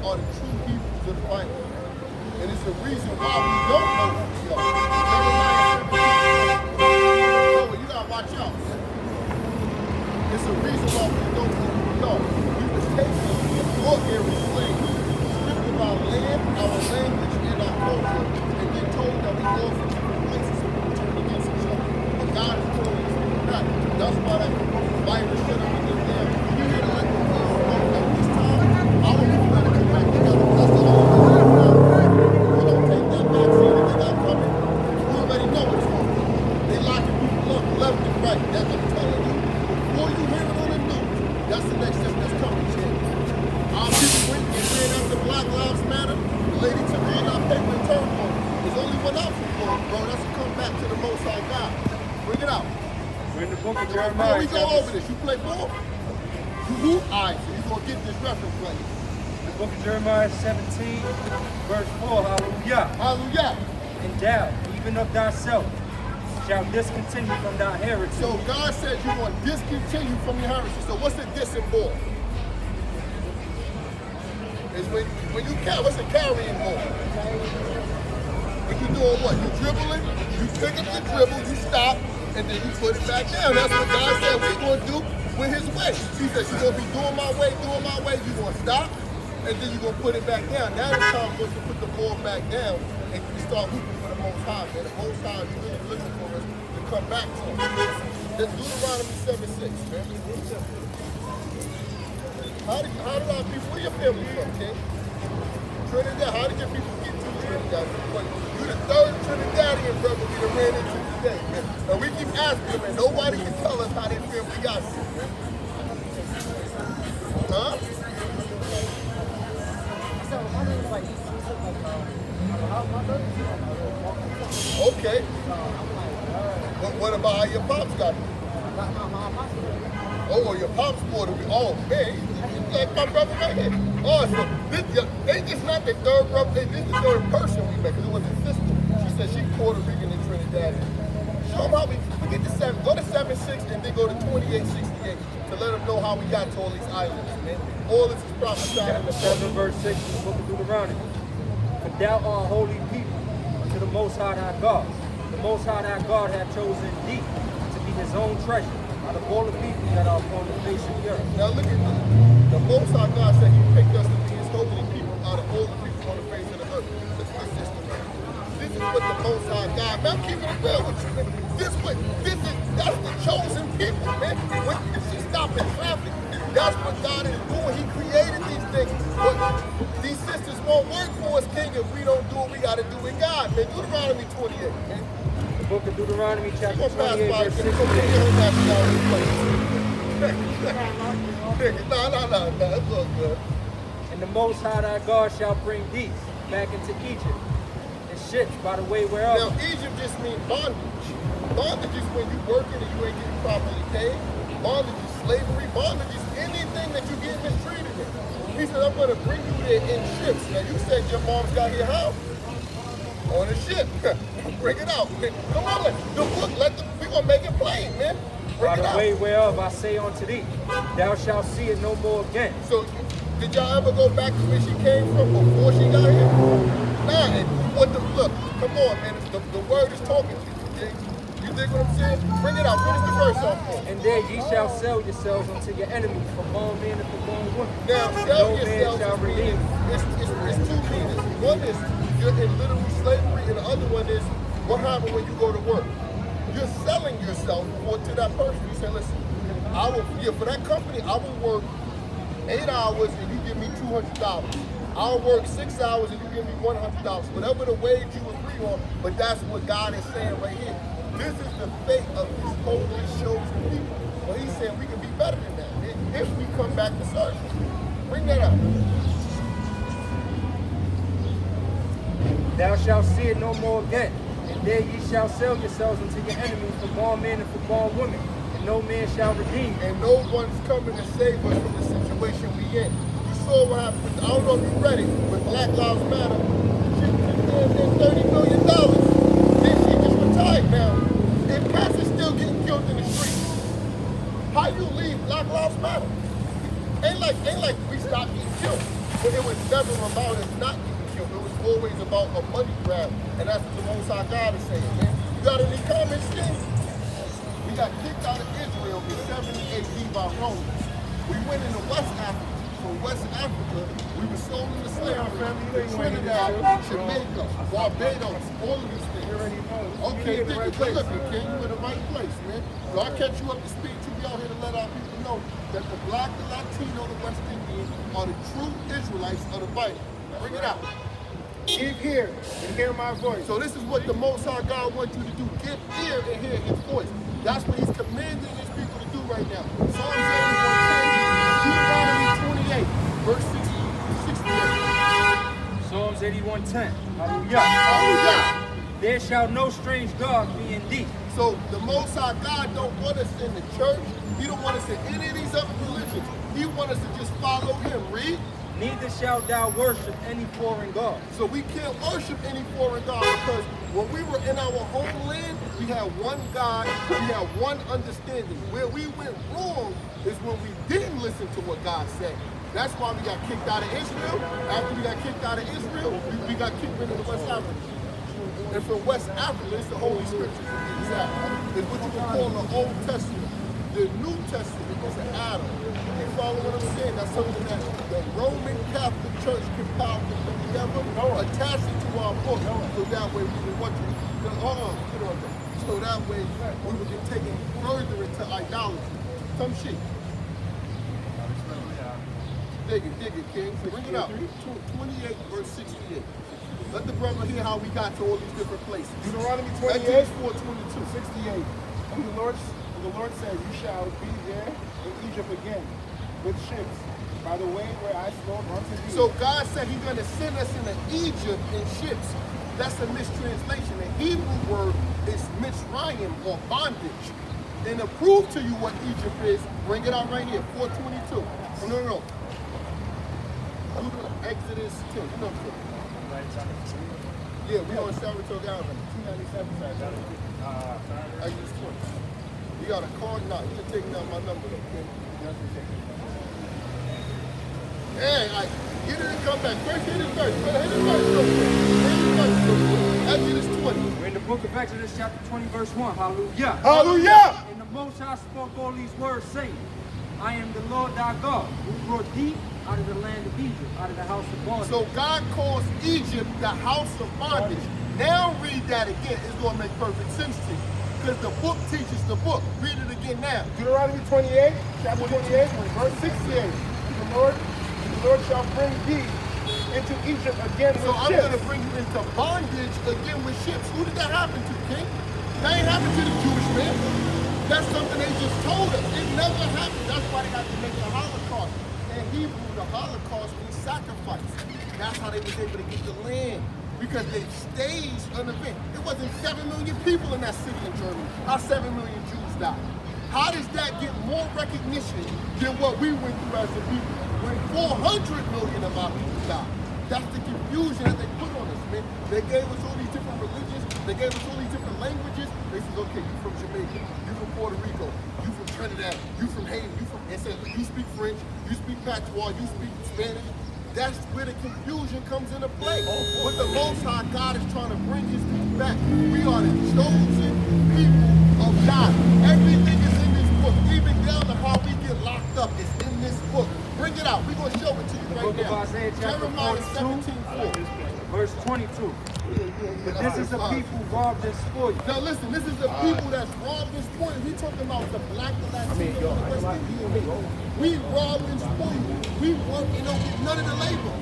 are the true Hebrews of the Bible. And it's the reason why we don't know who we are. Jeremiah 17, you gotta watch out. It's the reason why we don't know who we are. We was taken as ordinary slaves, stripped of our land, our language, and our culture, and then told that we go from different places and we turn against each other. But God is calling us back. That's why that virus should have been there. You hear the let the world know that this time, our people gotta come back together. That's the only way to do it. We don't take that vaccine that they got coming. We already know what it's going to do. They locking people up left and right. That's what I'm telling you. Before you hear it on the news, that's the next step that's coming, Jim. Our people went and ran after Black Lives Matter. The lady took all our paper and turned on it. There's only one option for it, bro. That's to come back to the Most High God. Bring it out. We're in the book of Jeremiah. Before we go over this, you play ball? You who? Alright, so you're going to get this reference right. The book of Jeremiah 17, verse 4, hallelujah. Hallelujah. And thou, even of thyself, shall discontinue from thy heritage. So God says you want to discontinue from your heritage. So what's the dis involved? It's when you carry, what's the carrying ball? When you doing what? You dribbling, you pick up your dribble, you stop, and then you put it back down. That's what God said we're going to do with his way. He says you're going to be doing my way, you're going to stop, and then you're going to put it back down. Now it's time for us to put the ball back down and start hooping for the Most High. And the Most High is really looking for us to come back to him. That's Deuteronomy 7:6, man. How did our people, where your family from, King? Trinidad, how did your people get to Trinidad? You're the third Trinidadian brother we done ran into today, man. And we keep asking them, and nobody can tell us how their family got here, man. Huh? Okay. What about how your pops got here? Oh, your pops bought it. Oh, man, he's like my brother right here. Oh, so they just not the third brother. This is the third person we met, because it was his sister. She said she Puerto Rican and Trinidad. Show them how we get to 7. Go to 7:6 and then go to 28:68 to let them know how we got to all these islands, man. All this is prophesied in the 7 verse 6 in the book of Deuteronomy. For thou art a holy people unto the Most High thy God. The Most High thy God hath chosen thee to be his own treasure out of all the people that are upon the face of the earth. Now look at this. The Most High God said he picked us to be his holy people out of all the people on the face of the earth. This is what the Most High God, man, I'm keeping it real with you, man. That's the chosen people, man. When she's stopping traffic, that's what God is doing. He created these things. But these sisters won't work for us, King, if we don't do what we got to do with God, man. Deuteronomy 28, man. The book of Deuteronomy chapter 28, verse 6. No, it's all good. And the Most High thy God shall bring thee back into Egypt in ships by the way whereof. Now, Egypt just means bondage. Bondage is when you're working and you ain't getting properly paid. Bondage is slavery. Bondage is anything that you get mistreated in. He said, I'm going to bring you there in ships. Now, you said your mom's got here how? On a ship. Bring it out. Come on, the book, we're going to make it plain, man. Bring By it the out. way whereof I say unto thee, thou shalt see it no more again. So, did y'all ever go back to where she came from before she got here? Nah, and look, come on, man. The word is talking to you, okay? You dig what I'm saying? Bring it out. Finish the verse off for me. And there ye shall sell yourselves unto your enemies for bondmen and for bondwomen. Now, And sell no man yourselves shall is redeem. it's two meanings. One is you're in literal slavery, and the other one is what happens when you go to work. You're selling yourself to that person. You say, listen, for that company, I will work 8 hours and you give me $200. I'll work 6 hours and you give me $100. Whatever the wage you agree on, but that's what God is saying right here. This is the fate of his holy chosen people. But he's saying we can be better than that if we come back to serve. Bring that up. Thou shalt see it no more again. And there ye shall sell yourselves unto your enemies for bondmen and for bondwomen. And no man shall redeem. And no one's coming to save us from the situation we in. You saw what happened. I don't know if you read it, but Black Lives Matter. She $30 million. Then she just retired now. And cats is still getting killed in the streets. How you leave Black Lives Matter? Ain't like we stopped getting killed. But it was never about us not getting killed. It was always about a money grab. And that's what the Most High God is saying, man. You got any comments, King? We got kicked out of Israel in 70 AD by Romans. We went into West Africa. From West Africa, we were sold into slavery. Trinidad, Jamaica, Barbados, all of these things. Okay, look, King, you in the right place, man. So I catch you up to speed to be out here to let our people know that the Black, the Latino, the West Indian are the true Israelites of the Bible. Bring it out. Give ear and hear my voice. So this is what the Most High God wants you to do. Give ear and hear his voice. That's what he's commanding his people to do right now. Psalms 81:10, Deuteronomy 28, verse 68. Psalms 81:10. Hallelujah. Hallelujah. There shall no strange God be in thee. So the Most High God don't want us in the church. He don't want us in any of these other religions. He wants us to just follow him. Read. Neither shalt thou worship any foreign god. So we can't worship any foreign god because when we were in our homeland, we had one God, we had one understanding. Where we went wrong is when we didn't listen to what God said. That's why we got kicked out of Israel. After we got kicked out of Israel, we got kicked into West Africa. And from West Africa, it's the Holy Scriptures to be exact. It's what you can call the Old Testament. The New Testament is an Adam. You follow what I'm saying? That's something that the Roman Catholic Church compiled together, attach it to our book, so that way we can watch it. So that way we would get taken further into idolatry. Some shit. Dig it, King. So bring it out. 28 verse 68. Let the brother hear how we got to all these different places. Deuteronomy 28, 4:22. 68. And the Lord said, you shall be there in Egypt again with ships by the way where I spoke unto thee. So God said he's going to send us into Egypt in ships. That's a mistranslation. The Hebrew word is Mitzrayim or bondage. And to prove to you what Egypt is, bring it out right here, 4:22. No. Exodus 10. Yeah, we on Saratoga Avenue, 297 Saratoga. Exodus 20. You got a card now. You can take down my number, okay? Hey, get it and come back. First hit it first. Hit it first. Exodus 20. We're in the book of Exodus chapter 20 verse 1. Hallelujah. Hallelujah! And the Most High spoke all these words, saying, I am the Lord thy God, who brought thee out of the land of Egypt, out of the house of bondage. So God calls Egypt the house of bondage. Now read that again. It's going to make perfect sense to you. Because the book teaches the book. Read it again now. Deuteronomy 28, chapter 28, verse 68. The Lord shall bring thee into Egypt again with So I'm ships. going to bring you into bondage again with ships. Who did that happen to, King? That ain't happened to the Jewish man. That's something they just told us. It never happened. That's why they had to make the Holocaust. In Hebrew, the Holocaust means sacrifice. That's how they was able to get the land. Because they staged an event. It wasn't 7 million people in that city in Germany. How 7 million Jews died? How does that get more recognition than what we went through as a people? When 400 million of our people died. That's the confusion that they put on us, man. They gave us all these different religions. They gave us all these different languages. They said, okay, you from Jamaica, you from Puerto Rico, you from Trinidad, you from Haiti, they said, you speak French, you speak Patois, you speak Spanish. That's where the confusion comes into play. But the Most High God is trying to bring his people back. We are the chosen people of God. Everything is in this book. Even down to how we get locked up is in this book. Bring it out. We're going to show it to you right now. Isaiah chapter 42, verse 22. But this is the people robbed and spoiled. Now listen, this is the people that's robbed and spoiled. We talking about the Black, the Latino, the West Indian. We robbed and spoiled. We work and don't get none of the labor.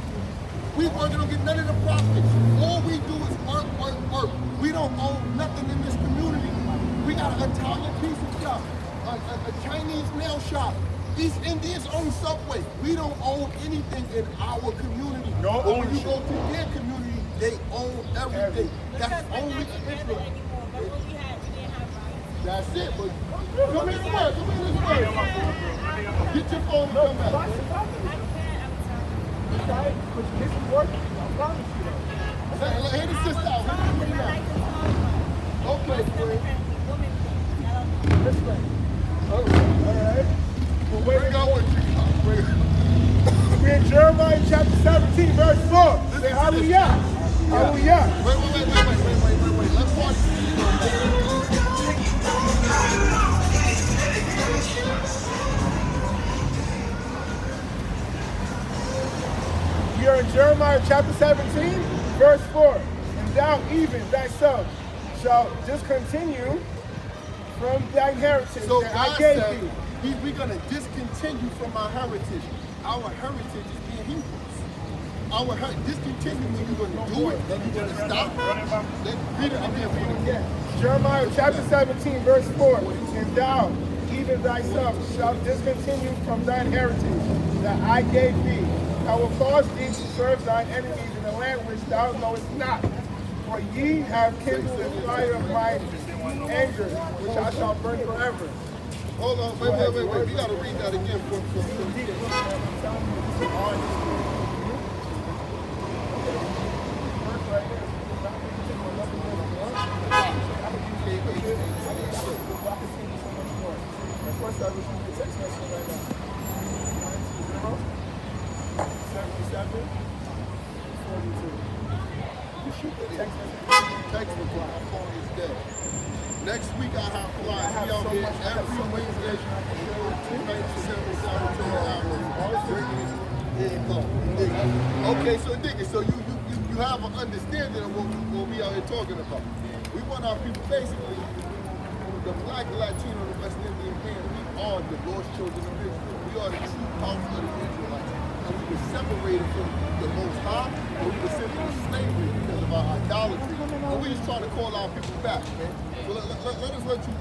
We work and don't get none of the profits. All we do is work. We don't own nothing in this community. We got an Italian pizza shop, a Chinese nail shop. East Indians own Subway. We don't own anything in our community. No but when you ownership. go to their community, they own everything. That's only Israel. That's it. But come here to work. Come here to work. Get your phone and come back. Okay, because this is working. I promise you that. Hey, the sister out. Okay, friend. This way. All right. Well, Bring it out with you. We're in Jeremiah chapter 17, verse 4. Say hallelujah. Hallelujah. Wait. Let's watch this. We are in Jeremiah chapter 17, verse 4. And thou even thyself shalt discontinue from thy inheritance So that God I gave said, thee. we're going to discontinue from our heritage. Our heritage is being Hebrews. Discontinue when you're going to do it, then you're going to stop. Then read it again. Jeremiah chapter 17, verse 4. And thou, even thyself, shalt discontinue from thine heritage that I gave thee. I will cause thee to serve thine enemies in a land which thou knowest not. For ye have kindled the fire of my anger, which I shall burn forever. Hold on, wait. We got to read that again. Text me, my phone is dead. Next week I have flies. We out here every Wednesday. 2:77 Okay, so Diggy, so you have an understanding of what we out here talking about. We want our people basically, the black, the Latino, the West Indian man, we are the lost children of Israel. We are the true house of the Israelites. And we were separated from the Most High, and we were sent into slavery because of our idolatry. And we just trying to call our people back, man. So let us let you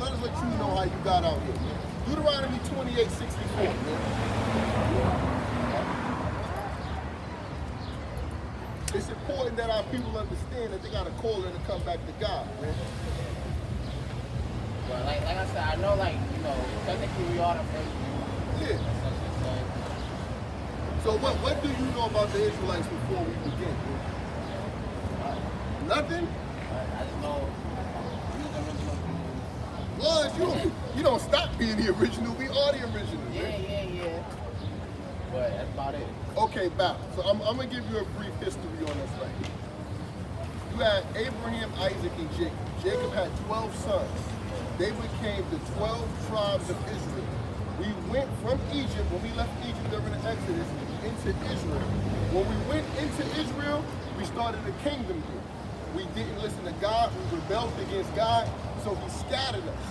know how you got out here, man. Deuteronomy 28:64, man. It's important that our people understand that they got to call in and come back to God, man. Well, like I said, I know, technically we are the first. Yeah. So what do you know about the Israelites before we begin? Nothing? I just know we the original. Well, you don't stop being the original. We are the original. Yeah. But that's about it. Okay, back. So I'm going to give you a brief history on this right here. You had Abraham, Isaac, and Jacob. Jacob had 12 sons. They became the 12 tribes of Israel. We went from Egypt, when we left Egypt during the Exodus, into Israel. When we went into Israel, we started a kingdom here. We didn't listen to God, we rebelled against God, so he scattered us.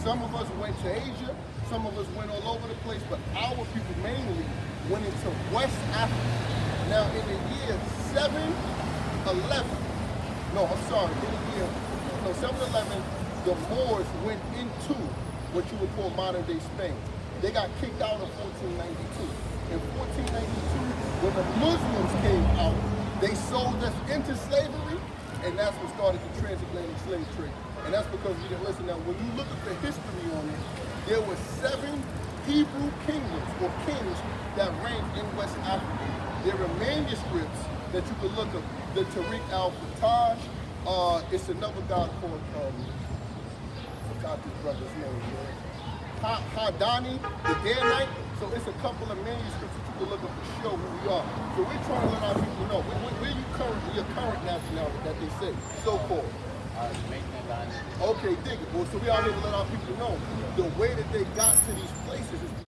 Some of us went to Asia, some of us went all over the place, but our people mainly went into West Africa. Now in the year 711, the Moors went into what you would call modern day Spain. They got kicked out in 1492. In 1492, when the Muslims came out, they sold us into slavery, and that's what started the transatlantic slave trade. And that's because we didn't listen. Now, when you look at the history on it, there were 7 Hebrew kingdoms or kings that reigned in West Africa. There are manuscripts that you can look up. The Tariq al-Fattaj. It's another guy called, forgot this brother's name. Hadani, the Danite. So it's a couple of manuscripts that you can look up to show who we are. So we're trying to let our people know where you currently, your current nationality that they say, so-called. Okay, dig it. Well, so we out here to let our people know the way that they got to these places is